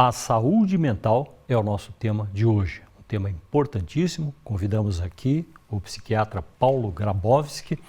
A saúde mental é o nosso tema de hoje, um tema importantíssimo. Convidamos aqui o psiquiatra Paulo Grabowski.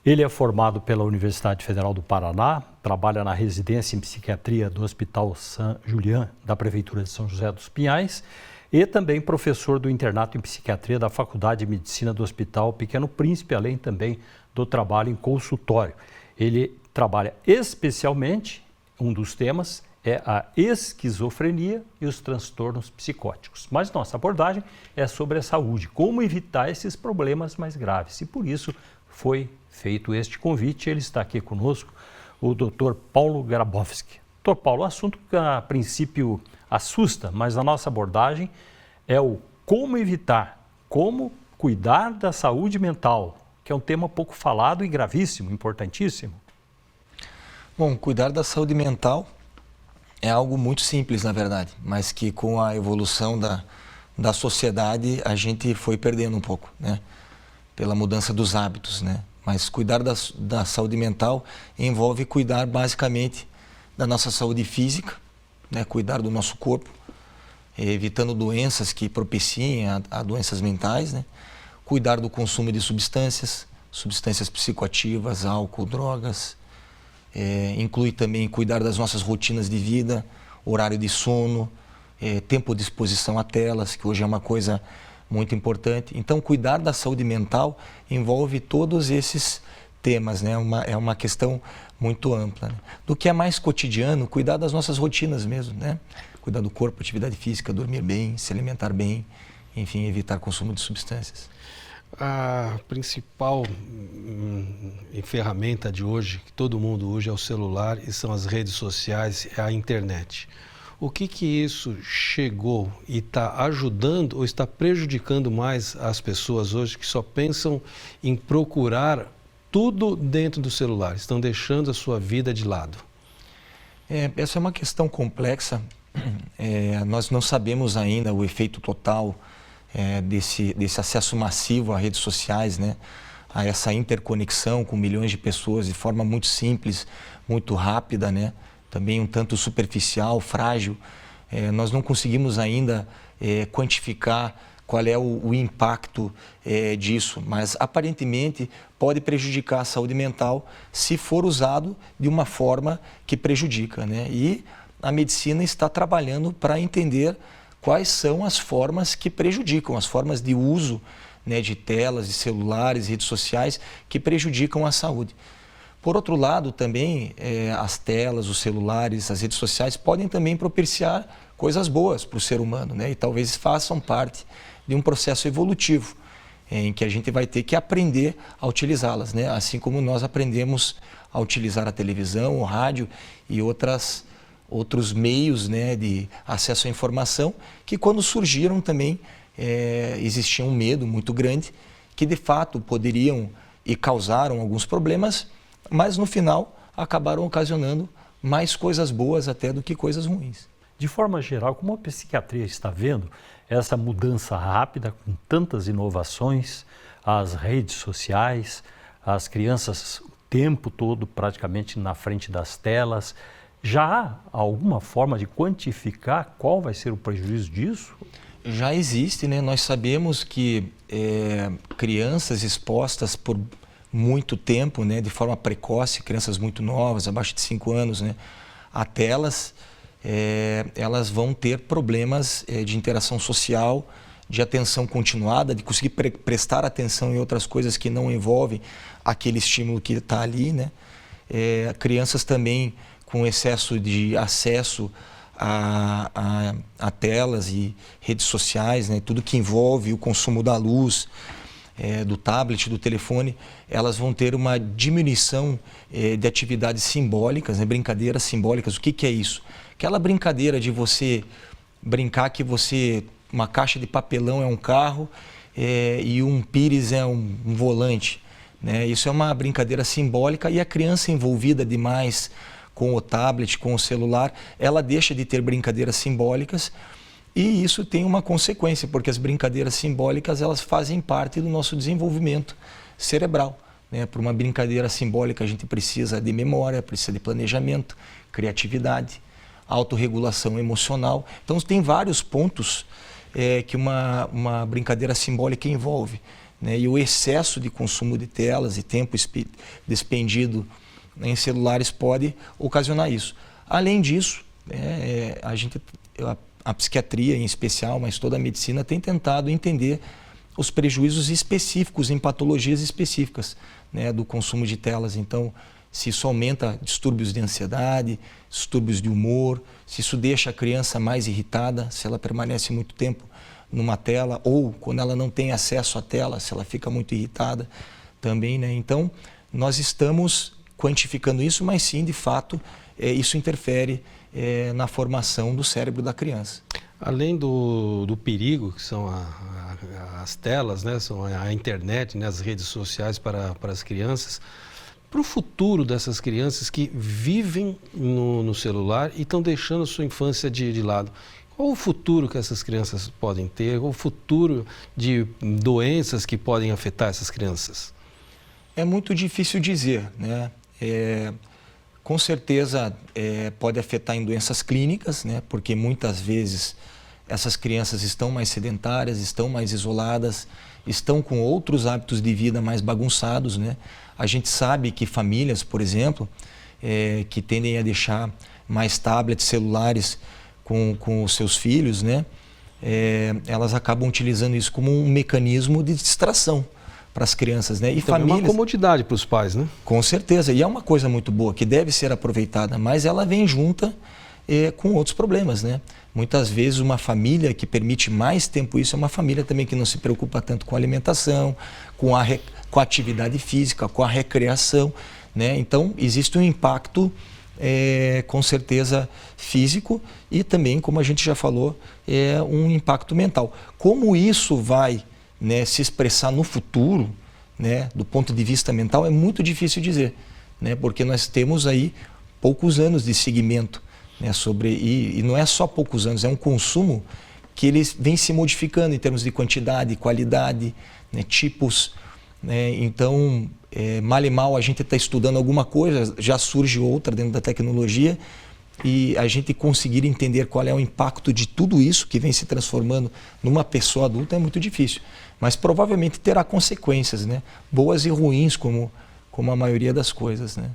Ele é formado pela Universidade Federal do Paraná, trabalha na residência em psiquiatria do Hospital São Julián, da Prefeitura de São José dos Pinhais, e também professor do internato em psiquiatria da Faculdade de Medicina do Hospital Pequeno Príncipe, além também do trabalho em consultório. Ele trabalha especialmente, um dos temas é a esquizofrenia e os transtornos psicóticos. Mas nossa abordagem é sobre a saúde, como evitar esses problemas mais graves. E por isso foi feito este convite. Ele está aqui conosco, o Dr. Paulo Grabowski. Dr. Paulo, o assunto que a princípio assusta, mas a nossa abordagem é o como evitar, como cuidar da saúde mental, que é um tema pouco falado e gravíssimo, importantíssimo. Bom, cuidar da saúde mental é algo muito simples, na verdade, mas que com a evolução da sociedade a gente foi perdendo um pouco, né? Pela mudança dos hábitos, né? Mas cuidar da saúde mental envolve cuidar basicamente da nossa saúde física, né? Cuidar do nosso corpo, evitando doenças que propiciem a doenças mentais, né? Cuidar do consumo de substâncias psicoativas, álcool, drogas. Inclui também cuidar das nossas rotinas de vida, horário de sono, tempo de exposição a telas, que hoje é uma coisa muito importante. Então, cuidar da saúde mental envolve todos esses temas, né? É uma questão muito ampla, né? Do que é mais cotidiano, cuidar das nossas rotinas mesmo, né? Cuidar do corpo, atividade física, dormir bem, se alimentar bem, enfim, evitar consumo de substâncias. A principal ferramenta de hoje, que todo mundo usa, é o celular e são as redes sociais, é a internet. O que isso chegou e está ajudando ou está prejudicando mais as pessoas hoje que só pensam em procurar tudo dentro do celular, estão deixando a sua vida de lado? Essa é uma questão complexa. Nós não sabemos ainda o efeito total desse acesso massivo a redes sociais, né? A essa interconexão com milhões de pessoas de forma muito simples, muito rápida, né? Também um tanto superficial, frágil. Nós não conseguimos ainda quantificar qual é o impacto disso, mas aparentemente pode prejudicar a saúde mental se for usado de uma forma que prejudica, né? E a medicina está trabalhando para entender quais são as formas que prejudicam, as formas de uso, né, de telas, de celulares, redes sociais que prejudicam a saúde. Por outro lado, também as telas, os celulares, as redes sociais podem também propiciar coisas boas para o ser humano, né? E talvez façam parte de um processo evolutivo em que a gente vai ter que aprender a utilizá-las, né? Assim como nós aprendemos a utilizar a televisão, o rádio e outros meios, né, de acesso à informação, que quando surgiram também existia um medo muito grande, que de fato poderiam e causaram alguns problemas, mas no final acabaram ocasionando mais coisas boas até do que coisas ruins. De forma geral, como a psiquiatria está vendo essa mudança rápida, com tantas inovações, as redes sociais, as crianças o tempo todo praticamente na frente das telas, já há alguma forma de quantificar qual vai ser o prejuízo disso? Já existe, né? Nós sabemos que crianças expostas por muito tempo, né, de forma precoce, crianças muito novas, abaixo de 5 anos, né, a telas, elas vão ter problemas de interação social, de atenção continuada, de conseguir prestar atenção em outras coisas que não envolvem aquele estímulo que está ali, né? Crianças também com excesso de acesso a telas e redes sociais, né? Tudo que envolve o consumo da luz, do tablet, do telefone, elas vão ter uma diminuição de atividades simbólicas, né? Brincadeiras simbólicas. O que é isso? Aquela brincadeira de você brincar que uma caixa de papelão é um carro e um pires é um volante, né? Isso é uma brincadeira simbólica e a criança envolvida demais com o tablet, com o celular, ela deixa de ter brincadeiras simbólicas e isso tem uma consequência, porque as brincadeiras simbólicas elas fazem parte do nosso desenvolvimento cerebral, né? Para uma brincadeira simbólica a gente precisa de memória, precisa de planejamento, criatividade. autorregulação emocional. Então, tem vários pontos que uma brincadeira simbólica envolve, né? E o excesso de consumo de telas e tempo despendido em celulares pode ocasionar isso. Além disso, a psiquiatria em especial, mas toda a medicina tem tentado entender os prejuízos específicos em patologias específicas, né, do consumo de telas. Então, se isso aumenta distúrbios de ansiedade, distúrbios de humor, se isso deixa a criança mais irritada, se ela permanece muito tempo numa tela, ou quando ela não tem acesso à tela, se ela fica muito irritada também, né? Então, nós estamos quantificando isso, mas sim, de fato, isso interfere na formação do cérebro da criança. Além do perigo, que são as telas, né, são a internet, né, as redes sociais para as crianças, para o futuro dessas crianças que vivem no celular e estão deixando a sua infância de lado, qual o futuro que essas crianças podem ter? Qual o futuro de doenças que podem afetar essas crianças? É muito difícil dizer, né? Com certeza pode afetar em doenças clínicas, né? Porque muitas vezes essas crianças estão mais sedentárias, estão mais isoladas, estão com outros hábitos de vida mais bagunçados, né? A gente sabe que famílias, por exemplo, que tendem a deixar mais tablets, celulares com os seus filhos, né? Elas acabam utilizando isso como um mecanismo de distração para as crianças, né? E então, famílias... é uma comodidade para os pais, né? Com certeza, e é uma coisa muito boa, que deve ser aproveitada, mas ela vem junta com outros problemas, né? Muitas vezes uma família que permite mais tempo isso é uma família também que não se preocupa tanto com a alimentação, com a atividade física, com a recreação, né? Então, existe um impacto, com certeza, físico e também, como a gente já falou, um impacto mental. Como isso vai, né, se expressar no futuro, né, do ponto de vista mental, é muito difícil dizer, né, porque nós temos aí poucos anos de segmento, né, e não é só poucos anos, é um consumo que ele vem se modificando em termos de quantidade, qualidade, né, tipos, né, então mal e mal a gente está estudando alguma coisa, já surge outra dentro da tecnologia e a gente conseguir entender qual é o impacto de tudo isso que vem se transformando numa pessoa adulta é muito difícil. Mas provavelmente terá consequências, né? Boas e ruins, como a maioria das coisas, né?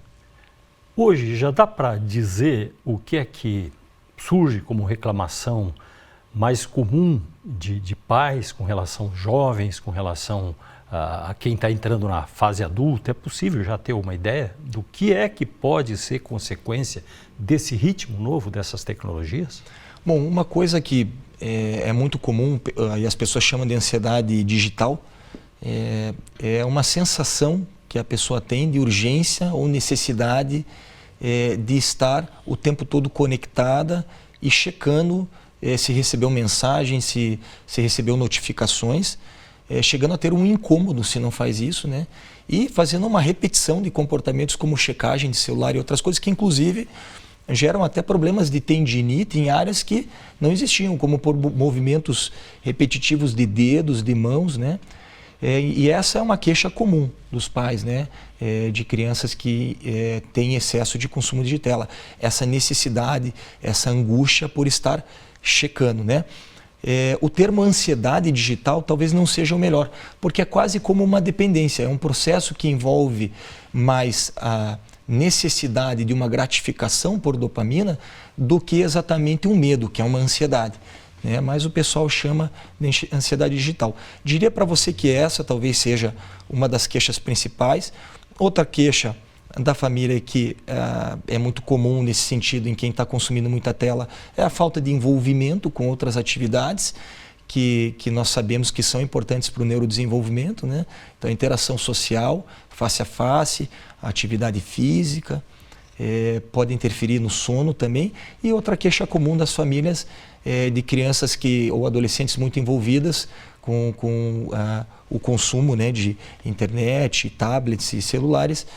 Hoje já dá para dizer o que é que surge como reclamação mais comum de pais com relação aos jovens, com relação a quem está entrando na fase adulta? É possível já ter uma ideia do que é que pode ser consequência desse ritmo novo dessas tecnologias? Bom, uma coisa que é muito comum e as pessoas chamam de ansiedade digital é uma sensação que a pessoa tem de urgência ou necessidade de estar o tempo todo conectada e checando se recebeu mensagem, se recebeu notificações, chegando a ter um incômodo se não faz isso, né? E fazendo uma repetição de comportamentos como checagem de celular e outras coisas que, inclusive, geram até problemas de tendinite em áreas que não existiam, como por movimentos repetitivos de dedos, de mãos, né? E essa é uma queixa comum dos pais, né? De crianças que têm excesso de consumo de tela. Essa necessidade, essa angústia por estar checando, né? O termo ansiedade digital talvez não seja o melhor, porque é quase como uma dependência, é um processo que envolve mais a necessidade de uma gratificação por dopamina do que exatamente um medo, que é uma ansiedade, né? Mas o pessoal chama de ansiedade digital. Diria para você que essa talvez seja uma das queixas principais. Outra queixa da família que é muito comum nesse sentido em quem está consumindo muita tela é a falta de envolvimento com outras atividades que nós sabemos que são importantes para o neurodesenvolvimento, né? Então, a interação social, face a face, a atividade física, pode interferir no sono também. E outra queixa comum das famílias de crianças ou adolescentes muito envolvidas com o consumo, né, de internet, tablets e celulares,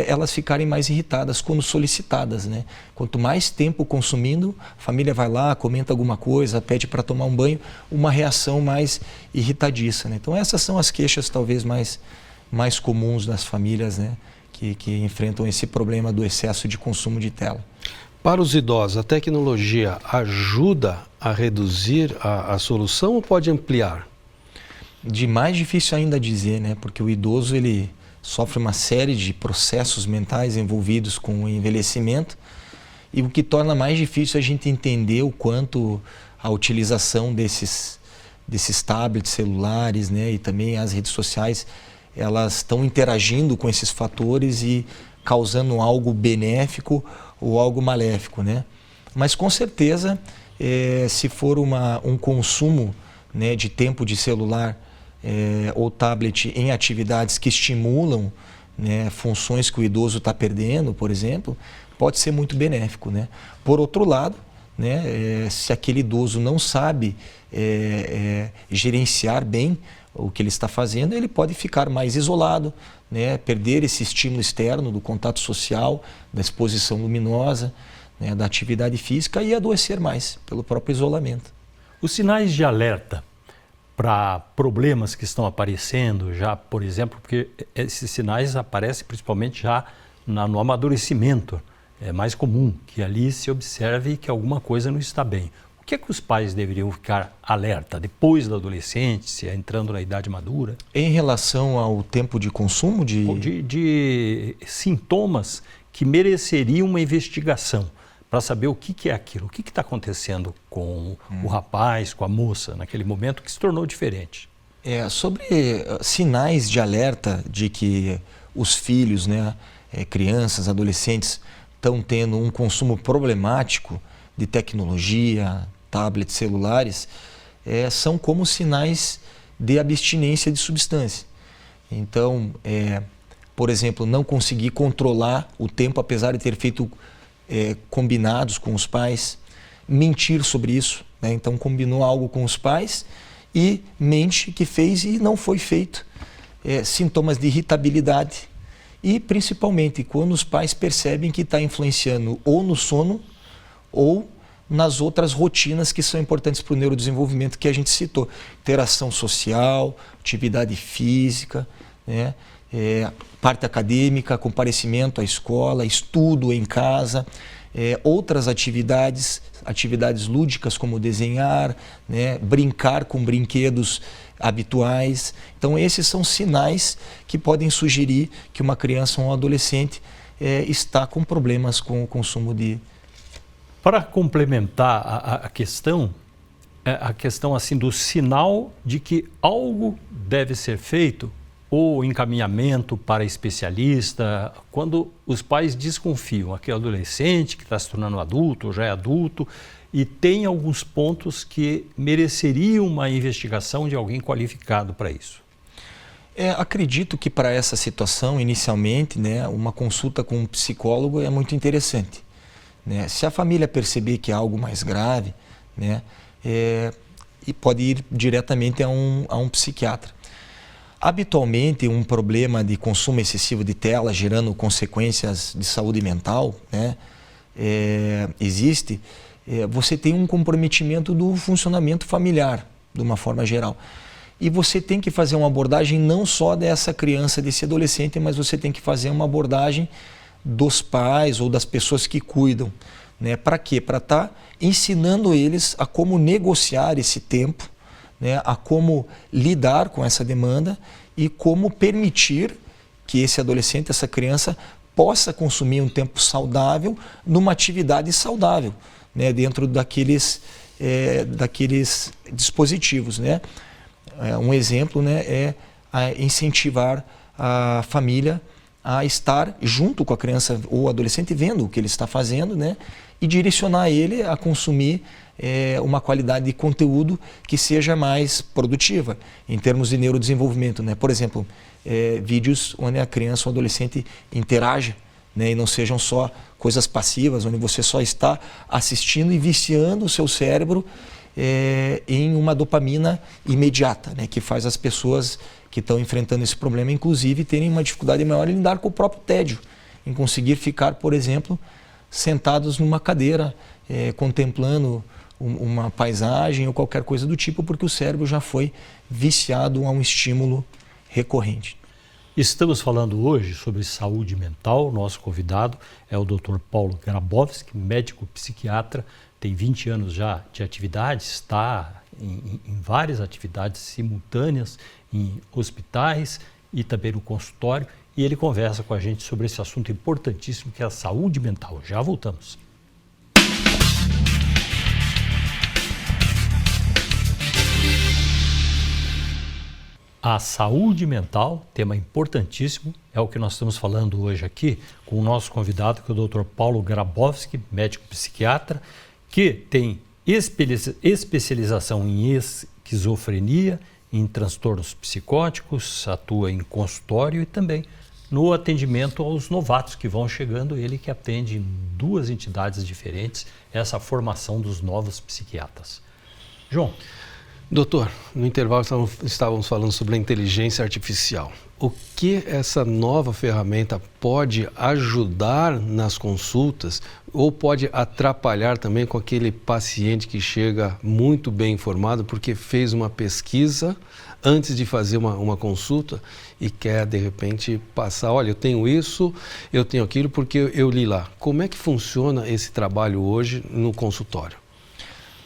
elas ficarem mais irritadas quando solicitadas, né? Quanto mais tempo consumindo, a família vai lá, comenta alguma coisa, pede para tomar um banho, uma reação mais irritadiça, né? Então essas são as queixas talvez mais comuns das famílias, né? Que enfrentam esse problema do excesso de consumo de tela. Para os idosos, a tecnologia ajuda a reduzir a solução ou pode ampliar? De mais difícil ainda dizer, né? Porque o idoso ele sofre uma série de processos mentais envolvidos com o envelhecimento, e o que torna mais difícil a gente entender o quanto a utilização desses tablets, celulares, né, e também as redes sociais, elas estão interagindo com esses fatores e causando algo benéfico ou algo maléfico, né? Mas com certeza, se for um consumo, né, de tempo de celular ou tablet em atividades que estimulam, né, funções que o idoso está perdendo, por exemplo, pode ser muito benéfico, né? Por outro lado, né, se aquele idoso não sabe gerenciar bem o que ele está fazendo, ele pode ficar mais isolado, né, perder esse estímulo externo do contato social, da exposição luminosa, né, da atividade física e adoecer mais pelo próprio isolamento. Os sinais de alerta para problemas que estão aparecendo já, por exemplo, porque esses sinais aparecem principalmente já no amadurecimento, é mais comum que ali se observe que alguma coisa não está bem. O que é que os pais deveriam ficar alerta depois da adolescência, entrando na idade madura? Em relação ao tempo de consumo de sintomas que mereceriam uma investigação para saber o que é aquilo, o que está acontecendo com o rapaz, com a moça, naquele momento que se tornou diferente. Sobre sinais de alerta de que os filhos, né, crianças, adolescentes, estão tendo um consumo problemático de tecnologia, tablets, celulares, são como sinais de abstinência de substância. Então, por exemplo, não conseguir controlar o tempo, apesar de ter feito combinados com os pais, mentir sobre isso, né? Então combinou algo com os pais e mente que fez e não foi feito. Sintomas de irritabilidade e principalmente quando os pais percebem que está influenciando ou no sono ou nas outras rotinas que são importantes para o neurodesenvolvimento que a gente citou. Interação social, atividade física, né? Parte acadêmica, comparecimento à escola, estudo em casa, outras atividades lúdicas como desenhar, né? Brincar com brinquedos habituais. Então esses são sinais que podem sugerir que uma criança ou um adolescente está com problemas com o consumo de... Para complementar a questão assim do sinal de que algo deve ser feito, ou encaminhamento para especialista, quando os pais desconfiam, aquele adolescente que está se tornando adulto, ou já é adulto, e tem alguns pontos que mereceriam uma investigação de alguém qualificado para isso. Acredito que para essa situação, inicialmente, né, uma consulta com um psicólogo é muito interessante, né? Se a família perceber que é algo mais grave, né, e pode ir diretamente a um psiquiatra. Habitualmente, um problema de consumo excessivo de tela, gerando consequências de saúde mental, né, existe, você tem um comprometimento do funcionamento familiar, de uma forma geral. E você tem que fazer uma abordagem não só dessa criança, desse adolescente, mas você tem que fazer uma abordagem dos pais ou das pessoas que cuidam, né? Para quê? Para estar ensinando eles a como negociar esse tempo, né, a como lidar com essa demanda e como permitir que esse adolescente, essa criança, possa consumir um tempo saudável numa atividade saudável, né, dentro daqueles dispositivos, né? Um exemplo, né, é incentivar a família a estar junto com a criança ou adolescente, vendo o que ele está fazendo, né, e direcionar ele a consumir uma qualidade de conteúdo que seja mais produtiva em termos de neurodesenvolvimento, né? Por exemplo, vídeos onde a criança ou adolescente interaja, né? E não sejam só coisas passivas, onde você só está assistindo e viciando o seu cérebro em uma dopamina imediata, né? Que faz as pessoas que estão enfrentando esse problema, inclusive, terem uma dificuldade maior em lidar com o próprio tédio, em conseguir ficar, por exemplo, sentados numa cadeira, contemplando uma paisagem ou qualquer coisa do tipo, porque o cérebro já foi viciado a um estímulo recorrente. Estamos falando hoje sobre saúde mental. Nosso convidado é o Dr. Paulo Grabowski, médico psiquiatra, tem 20 anos já de atividade, está em várias atividades simultâneas em hospitais e também no consultório, e ele conversa com a gente sobre esse assunto importantíssimo que é a saúde mental. Já voltamos. A saúde mental, tema importantíssimo, é o que nós estamos falando hoje aqui com o nosso convidado, que é o Dr. Paulo Grabowski, médico psiquiatra, que tem especialização em esquizofrenia, em transtornos psicóticos, atua em consultório e também no atendimento aos novatos que vão chegando, ele que atende em 2 entidades diferentes, essa formação dos novos psiquiatras. João. Doutor, no intervalo estávamos falando sobre a inteligência artificial. O que essa nova ferramenta pode ajudar nas consultas ou pode atrapalhar também com aquele paciente que chega muito bem informado porque fez uma pesquisa antes de fazer uma consulta e quer, de repente, passar, olha, eu tenho isso, eu tenho aquilo porque eu li lá. Como é que funciona esse trabalho hoje no consultório?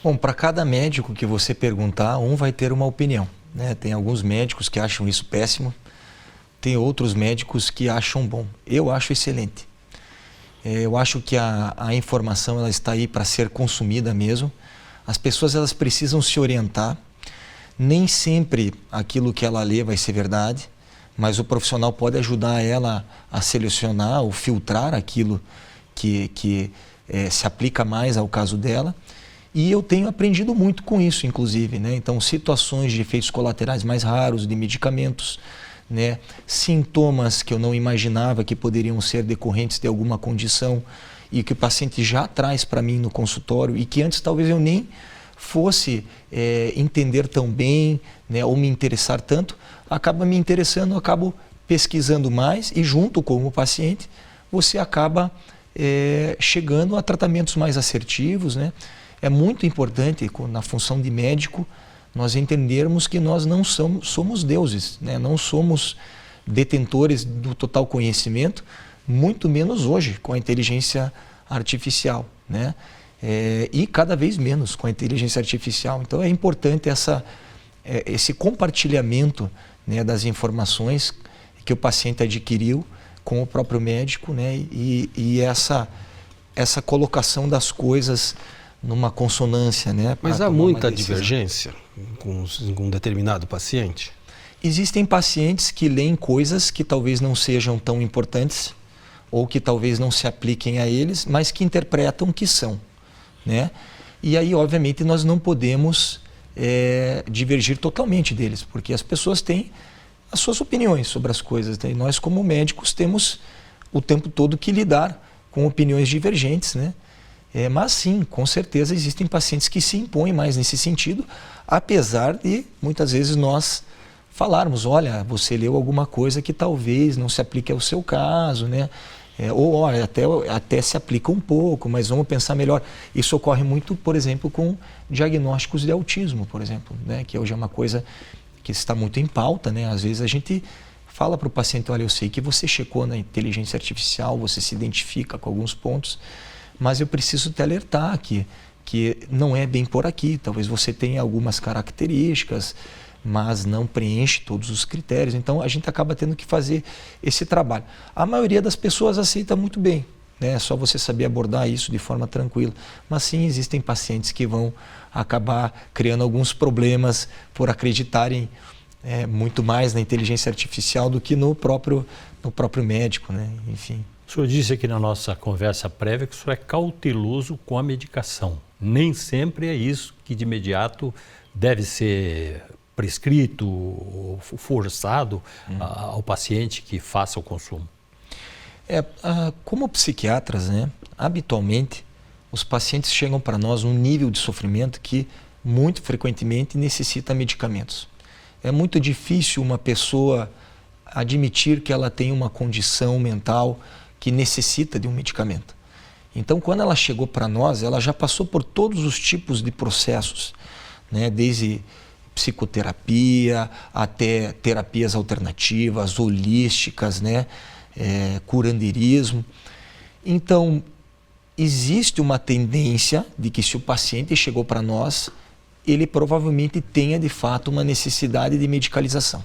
Bom, para cada médico que você perguntar, um vai ter uma opinião, né? Tem alguns médicos que acham isso péssimo, tem outros médicos que acham bom. Eu acho excelente. Eu acho que a informação ela está aí para ser consumida mesmo. As pessoas elas precisam se orientar. Nem sempre aquilo que ela lê vai ser verdade, mas o profissional pode ajudar ela a selecionar ou filtrar aquilo que se aplica mais ao caso dela. E eu tenho aprendido muito com isso, inclusive, né? Então, situações de efeitos colaterais mais raros de medicamentos, né? Sintomas que eu não imaginava que poderiam ser decorrentes de alguma condição e que o paciente já traz para mim no consultório e que antes talvez eu nem fosse entender tão bem, né? Ou me interessar tanto, acaba me interessando, acabo pesquisando mais e junto com o paciente você acaba chegando a tratamentos mais assertivos, né? É muito importante, na função de médico, nós entendermos que nós não somos deuses, né? Não somos detentores do total conhecimento, muito menos hoje com a inteligência artificial, né? E cada vez menos com a inteligência artificial. Então é importante esse compartilhamento, né, das informações que o paciente adquiriu com o próprio médico, né? E essa colocação das coisas numa consonância, né? Mas há muita divergência com um determinado paciente? Existem pacientes que leem coisas que talvez não sejam tão importantes ou que talvez não se apliquem a eles, mas que interpretam que são, né? E aí, obviamente, nós não podemos divergir totalmente deles, porque as pessoas têm as suas opiniões sobre as coisas, né? E nós, como médicos, temos o tempo todo que lidar com opiniões divergentes, né? Mas sim, com certeza existem pacientes que se impõem mais nesse sentido, apesar de muitas vezes nós falarmos, olha, você leu alguma coisa que talvez não se aplique ao seu caso, né? Ou olha, até se aplica um pouco, mas vamos pensar melhor. Isso ocorre muito, por exemplo, com diagnósticos de autismo, por exemplo, né? Que hoje é uma coisa que está muito em pauta, né? Às vezes a gente fala para o paciente, olha, eu sei que você checou na inteligência artificial, você se identifica com alguns pontos, mas eu preciso te alertar que não é bem por aqui. Talvez você tenha algumas características, mas não preenche todos os critérios. Então, a gente acaba tendo que fazer esse trabalho. A maioria das pessoas aceita muito bem, né? É só você saber abordar isso de forma tranquila. Mas sim, existem pacientes que vão acabar criando alguns problemas por acreditarem muito mais na inteligência artificial do que no próprio médico, né? Enfim. O senhor disse aqui na nossa conversa prévia que o senhor é cauteloso com a medicação. Nem sempre é isso que de imediato deve ser prescrito ou forçado ao paciente que faça o consumo. Como psiquiatras, né, habitualmente os pacientes chegam para nós num nível de sofrimento que muito frequentemente necessita medicamentos. É muito difícil uma pessoa admitir que ela tem uma condição mental que necessita de um medicamento. Então, quando ela chegou para nós, ela já passou por todos os tipos de processos, né? Desde psicoterapia, até terapias alternativas, holísticas, né? Curandeirismo. Então, existe uma tendência de que se o paciente chegou para nós, ele provavelmente tenha de fato uma necessidade de medicalização.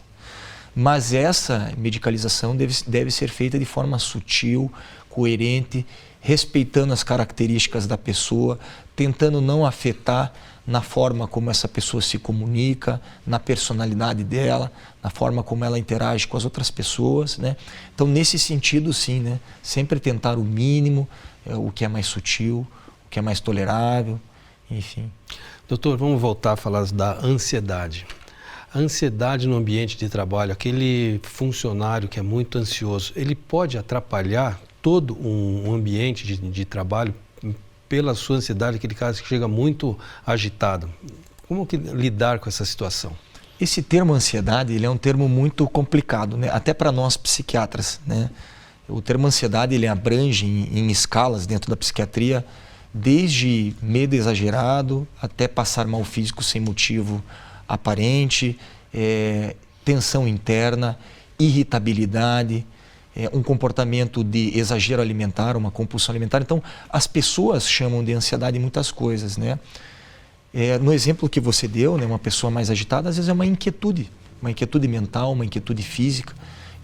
Mas essa medicalização deve ser feita de forma sutil, coerente, respeitando as características da pessoa, tentando não afetar na forma como essa pessoa se comunica, na personalidade dela, na forma como ela interage com as outras pessoas, né? Então, nesse sentido, sim, né? Sempre tentar o mínimo, o que é mais sutil, o que é mais tolerável, enfim. Doutor, vamos voltar a falar da ansiedade. A ansiedade no ambiente de trabalho, aquele funcionário que é muito ansioso, ele pode atrapalhar todo um ambiente de trabalho pela sua ansiedade, aquele caso que chega muito agitado. Como que lidar com essa situação? Esse termo ansiedade, ele é um termo muito complicado, né? Até para nós psiquiatras, né? O termo ansiedade, ele abrange em escalas dentro da psiquiatria, desde medo exagerado até passar mal físico sem motivo aparente, tensão interna, irritabilidade, um comportamento de exagero alimentar, uma compulsão alimentar. Então, as pessoas chamam de ansiedade muitas coisas, né? No exemplo que você deu, né, uma pessoa mais agitada, às vezes é uma inquietude mental, uma inquietude física,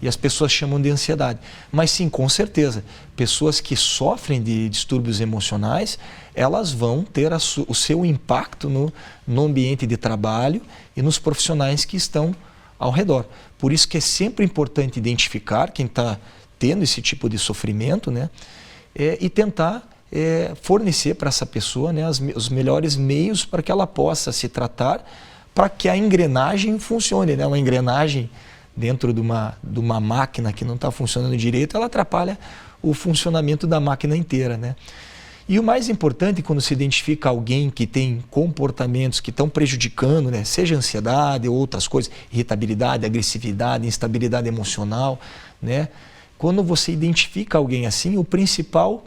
e as pessoas chamam de ansiedade. Mas sim, com certeza, pessoas que sofrem de distúrbios emocionais, elas vão ter o seu impacto no ambiente de trabalho e nos profissionais que estão ao redor. Por isso que é sempre importante identificar quem está tendo esse tipo de sofrimento, né? E tentar fornecer para essa pessoa, né, os melhores meios para que ela possa se tratar, para que a engrenagem funcione, né? Uma engrenagem dentro de uma máquina que não está funcionando direito, ela atrapalha o funcionamento da máquina inteira, né? E o mais importante, quando se identifica alguém que tem comportamentos que estão prejudicando, né, seja ansiedade ou outras coisas, irritabilidade, agressividade, instabilidade emocional, né? Quando você identifica alguém assim, o principal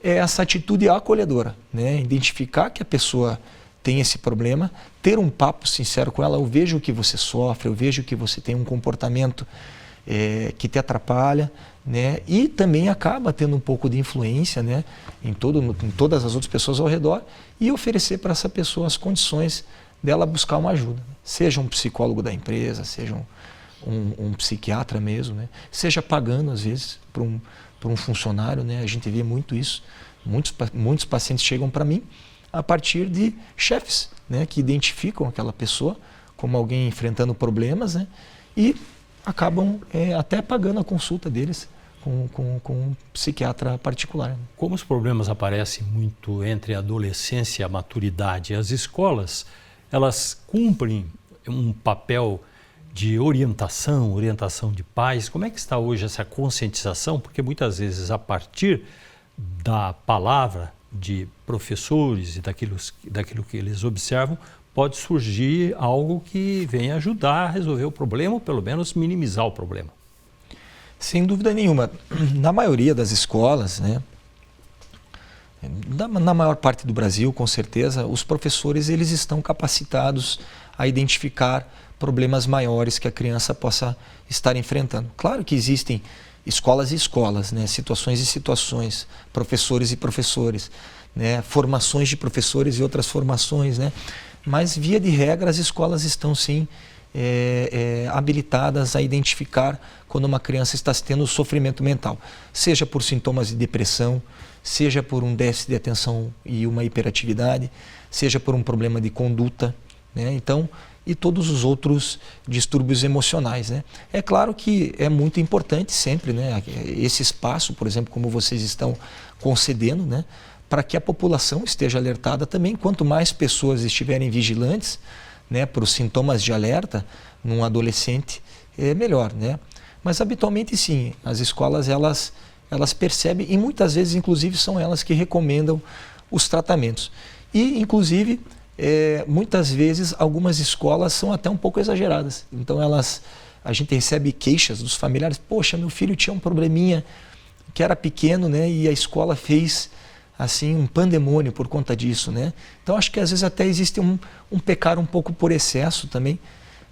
é essa atitude acolhedora, né? Identificar que a pessoa tem esse problema, ter um papo sincero com ela. Eu vejo o que você sofre, eu vejo que você tem um comportamento que te atrapalha, né? E também acaba tendo um pouco de influência, né, em todas as outras pessoas ao redor, e oferecer para essa pessoa as condições dela buscar uma ajuda, né? Seja um psicólogo da empresa, seja um psiquiatra mesmo, né? Seja pagando às vezes por um funcionário, né? A gente vê muito isso. Muitos pacientes chegam para mim a partir de chefes, né, que identificam aquela pessoa como alguém enfrentando problemas, né, e acabam até pagando a consulta deles com um psiquiatra particular. Como os problemas aparecem muito entre a adolescência e a maturidade, as escolas, elas cumprem um papel de orientação de pais. Como é que está hoje essa conscientização? Porque muitas vezes, a partir da palavra de professores e daquilo que eles observam, pode surgir algo que venha ajudar a resolver o problema, ou pelo menos minimizar o problema. Sem dúvida nenhuma. Na maioria das escolas, né, na maior parte do Brasil, com certeza, os professores eles estão capacitados a identificar problemas maiores que a criança possa estar enfrentando. Claro que existem escolas e escolas, né, situações e situações, professores e professores, né, formações de professores e outras formações, né, mas via de regra as escolas estão sim habilitadas a identificar quando uma criança está tendo sofrimento mental, seja por sintomas de depressão, seja por um déficit de atenção e uma hiperatividade, seja por um problema de conduta, né? Então, e todos os outros distúrbios emocionais, né? É claro que é muito importante sempre, né, esse espaço, por exemplo, como vocês estão concedendo, né, para que a população esteja alertada também. Quanto mais pessoas estiverem vigilantes, né, para os sintomas de alerta num adolescente, é melhor, né? Mas habitualmente sim, as escolas elas percebem, e muitas vezes inclusive são elas que recomendam os tratamentos. E inclusive muitas vezes algumas escolas são até um pouco exageradas. Então a gente recebe queixas dos familiares: poxa, meu filho tinha um probleminha que era pequeno, né, e a escola fez assim, um pandemônio por conta disso, né? Então acho que às vezes até existe um pecar um pouco por excesso também,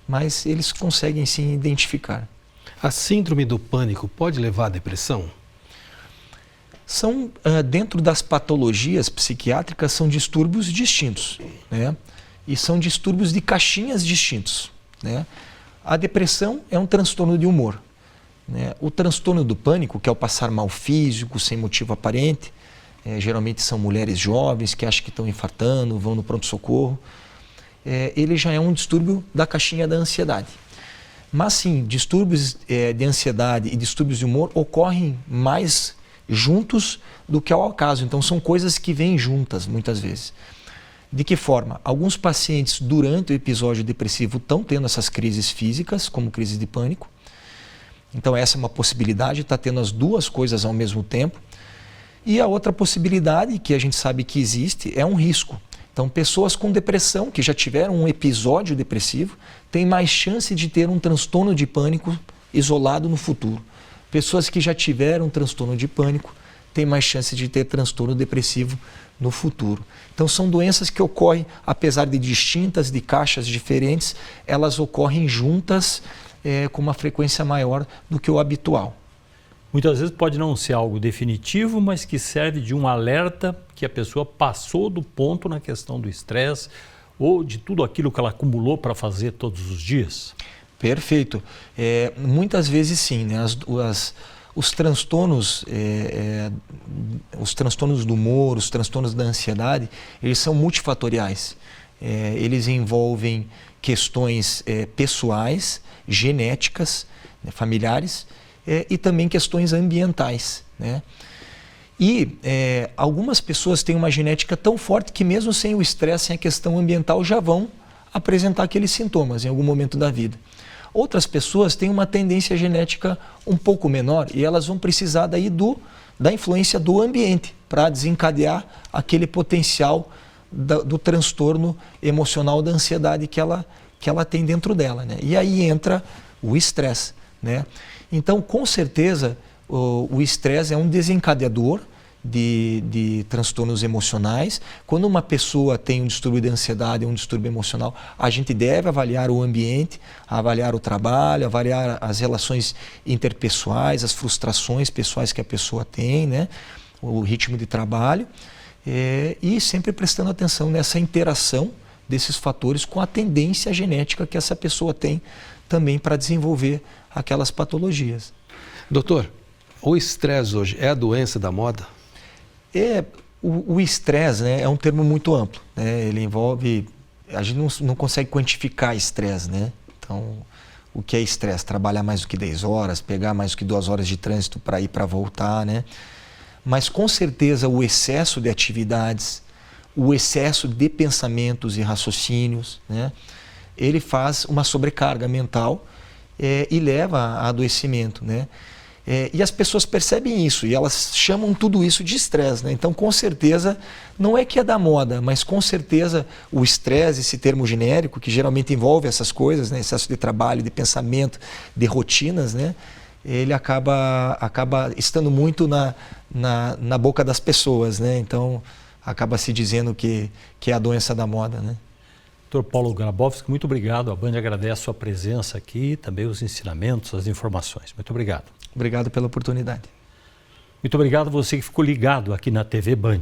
mas eles conseguem sim identificar. A síndrome do pânico pode levar à depressão? São, dentro das patologias psiquiátricas, são distúrbios distintos, né? E são distúrbios de caixinhas distintos, né? A depressão é um transtorno de humor, né? O transtorno do pânico, que é o passar mal físico, sem motivo aparente, geralmente são mulheres jovens que acham que estão infartando, vão no pronto-socorro, ele já é um distúrbio da caixinha da ansiedade. Mas sim, distúrbios de ansiedade e distúrbios de humor ocorrem mais juntos do que ao acaso. Então são coisas que vêm juntas muitas vezes. De que forma? Alguns pacientes durante o episódio depressivo estão tendo essas crises físicas, como crise de pânico. Então essa é uma possibilidade, está tendo as duas coisas ao mesmo tempo. E a outra possibilidade, que a gente sabe que existe, é um risco. Então pessoas com depressão, que já tiveram um episódio depressivo, têm mais chance de ter um transtorno de pânico isolado no futuro. Pessoas que já tiveram transtorno de pânico têm mais chance de ter transtorno depressivo no futuro. Então são doenças que ocorrem, apesar de distintas, de caixas diferentes, elas ocorrem juntas com uma frequência maior do que o habitual. Muitas vezes pode não ser algo definitivo, mas que serve de um alerta que a pessoa passou do ponto na questão do estresse ou de tudo aquilo que ela acumulou para fazer todos os dias. Perfeito. Muitas vezes sim, né? Os transtornos do humor, os transtornos da ansiedade, eles são multifatoriais. Eles envolvem questões pessoais, genéticas, né, familiares, e também questões ambientais, né? E algumas pessoas têm uma genética tão forte que mesmo sem o estresse, sem a questão ambiental, já vão apresentar aqueles sintomas em algum momento da vida. Outras pessoas têm uma tendência genética um pouco menor e elas vão precisar daí da influência do ambiente para desencadear aquele potencial do transtorno emocional da ansiedade que ela tem dentro dela, né? E aí entra o estresse, né? Então, com certeza, o estresse é um desencadeador de transtornos emocionais. Quando uma pessoa tem um distúrbio de ansiedade, um distúrbio emocional, a gente deve avaliar o ambiente, avaliar o trabalho, avaliar as relações interpessoais, as frustrações pessoais que a pessoa tem, né? O ritmo de trabalho, e sempre prestando atenção nessa interação desses fatores com a tendência genética que essa pessoa tem também para desenvolver aquelas patologias. Doutor, o estresse hoje é a doença da moda? O estresse, né, é um termo muito amplo, né? Ele envolve... A gente não consegue quantificar estresse, né? Então, o que é estresse? Trabalhar mais do que 10 horas, pegar mais do que 2 horas de trânsito para ir para voltar, né? Mas com certeza o excesso de atividades, o excesso de pensamentos e raciocínios, né? Ele faz uma sobrecarga mental e leva a adoecimento, né? E as pessoas percebem isso e elas chamam tudo isso de estresse, né? Então, com certeza, não é que é da moda, mas com certeza o estresse, esse termo genérico, que geralmente envolve essas coisas, né? Excesso de trabalho, de pensamento, de rotinas, né? Ele acaba estando muito na boca das pessoas, né? Então, acaba se dizendo que é a doença da moda, né? Dr. Paulo Grabowski, muito obrigado. A Band agradece a sua presença aqui, também os ensinamentos, as informações. Muito obrigado. Obrigado pela oportunidade. Muito obrigado a você que ficou ligado aqui na TV Band.